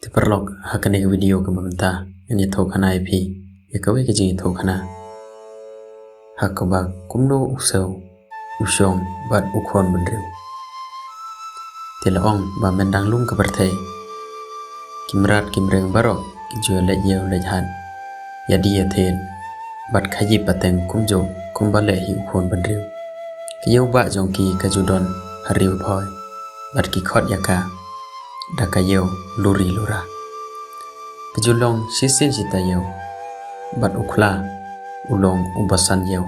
Perlok hakane video ke benta ini thau khana ip ya kawe ke jing thau khana hakaba kumno usau ushom bat ukhon bendreu tilaong ba mendang lung ke berthai kimrat kimreng barok kijo le yeu le han yadi ya then bat khayi pateng kumjo kumbale hi ukhon bendreu kiyeu ba jongki kajudon hariu phoi bat ki khot yaka dakayeu luri lura kejulong sisil cita yeu bat ukla ulong ubasan yeu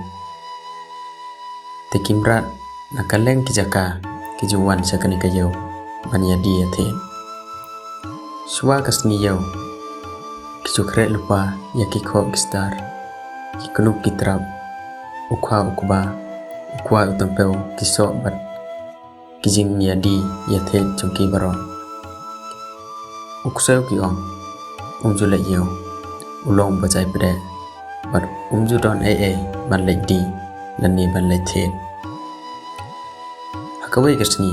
tekimrat nakaleng kijaka kejuan sakani kayeu banya dia the swa kasni yeu kijukre lupa yakiko kistar kikunuk kitrap ukwa ukba ukwa utumpeu kisok bat kijing yadi yathe chungki baron ukseu ki ong umjule yeu ulong bajai pede bat umjudon ban lek di lani ban lek the hakawe kasni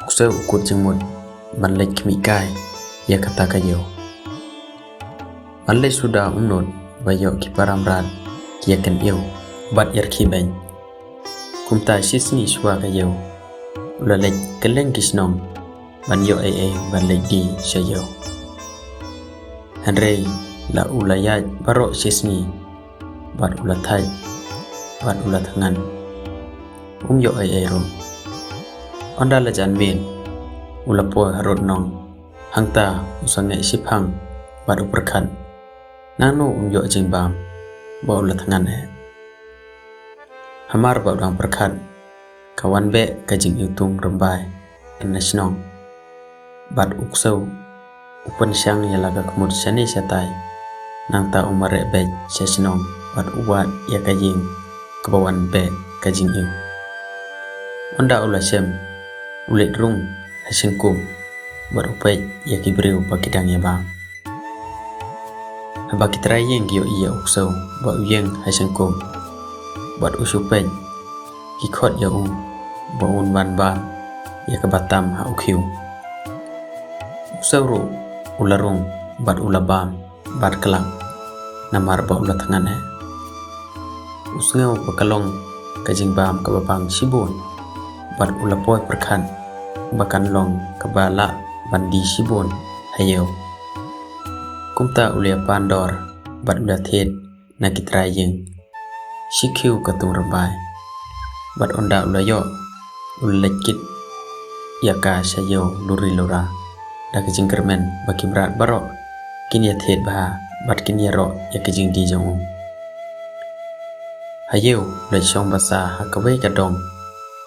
ukseu ukut jengmut ban lek kimi kai ya kata kayo ban lek sudah unut bayo ki paramrat ki yakan yeu bat yarki ben kumta sisni swa kayo ulalek keleng kisnom ban yo ban lek di sayo Henry la ulayat barok sisni bat ulatai bat ulathangan yo ro onda la janmin ulapo harut nong hangta usangai siphang bat uperkhan nano yo jingbam ba ulathangan hamar ba udang perkhan kawan be kajing yutung rembai nasional bat uksau upan siang yalaga kemud sani setai nang ta umare be sesnong bat ubat ya kajing kebawan be kajing yu onda ulasem ulit rung hasengkum bat upai ya kibreu bakidang ya bang baki trayeng yo iya uksau ba uyeng hasengkum bat usupen kikhot ya ba un ban bang ya kebatam ha ukhiu usauru ularung bat ulabam bat kelang namar ba ulathangan usngeu bakalong kajing bam kababang sibun bat ulapoy perkhan bakan long kabala bandi sibun hayeu kumta ulia pandor bat ulathet nakitrayeng sikhiu katung rambai bat onda ulayo ulekit yaka sayo luri lura dakijing kermen baki berat barok kini athet bah bat kini ro yakijing di jong hayeu lai song basa hakawe kadong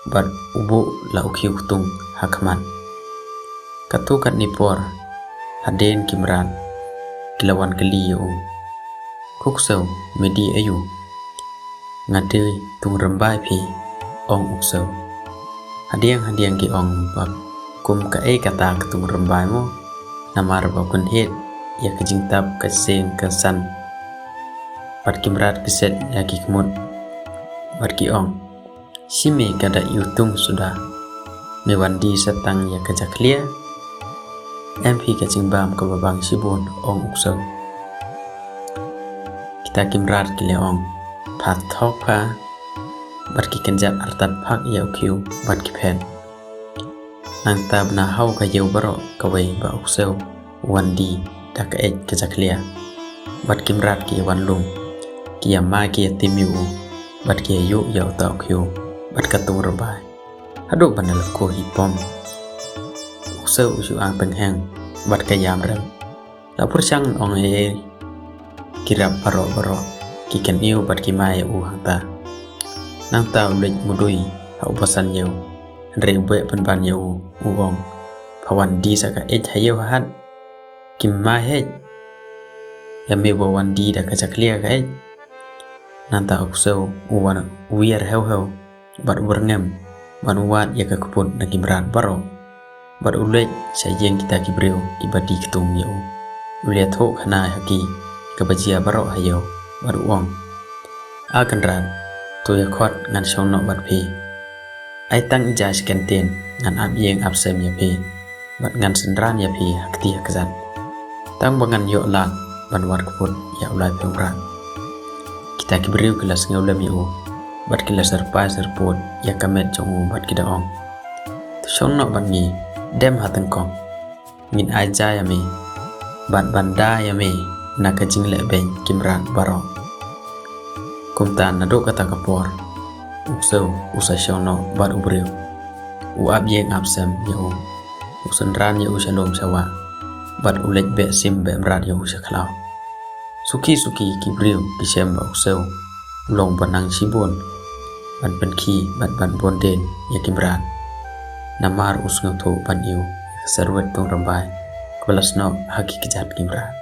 bat ubu la ukhiu kutung hakman katu kat nipor haden kimran kilawan keli yo kuksau medi ayu ngade tung rembai phi ong uksau hadiang ki ong bak kum ka kata ketung rembai mo namar ba kun het ya kajing tap kaseng kasan pat kimrat keset ya ki kemut bat ki ong sime kada yutung sudah mewandi setang ya kajaklia mp kajing bam ka babang sibun ong uksau kita kimrat ki leong phat thok pha bat ki kenjap artat phak ya ukhiu bat ki phen nang tab na hau ka yeu baro kawe ba ukseu wandi dak kajaklia bat kimrat ki wan lung ki ma ki timiu bat ki yu yau ta ukhiu bat katung rabai hadu banal ko hipom ukseu usu ang pengheng bat ka yam rem la pursang ong kirap baro ki ken iu bat ki mai hangta nang ta ulej mudui ha upasan yeu rebe penban yeu uong pawan di saka hayeu hat kim ma yame bawan di da kajaklia ka nanta ukseu uwan uier heu bat urngem banuat ya kakuput na kimrat baro bat ulej sayeng kita kibreu ibadi ketung yeu uliat ho khana haki kabajia baro hayeu bat uong akan ran tu ya khot ngan song no bat phi ai tang ija skenten ngan ab yeng ab sem ya phi bat ngan sendran ya pi hakti hakzat tang bangan yo lang ban war keput ya ulai pemran kita kibriu kelas ngaulam yo bat kelas serpot ya kamet jong bat kidaong shong no ban ni dem hateng kong min aja ya me bat banda ya me na kajing le ben kimran barong kumtan naduk kata kapor usau usai shono bat ubriu uab yeng absem yo usendran yo shalom sawa bat ulek be sim be mrat yo usaklau suki kibriu kisem ba usau long banang sibon ban penki ban bonden ya kimran namar usngau tho ban yo serwet tong rambai kebelas no haki kejat kimran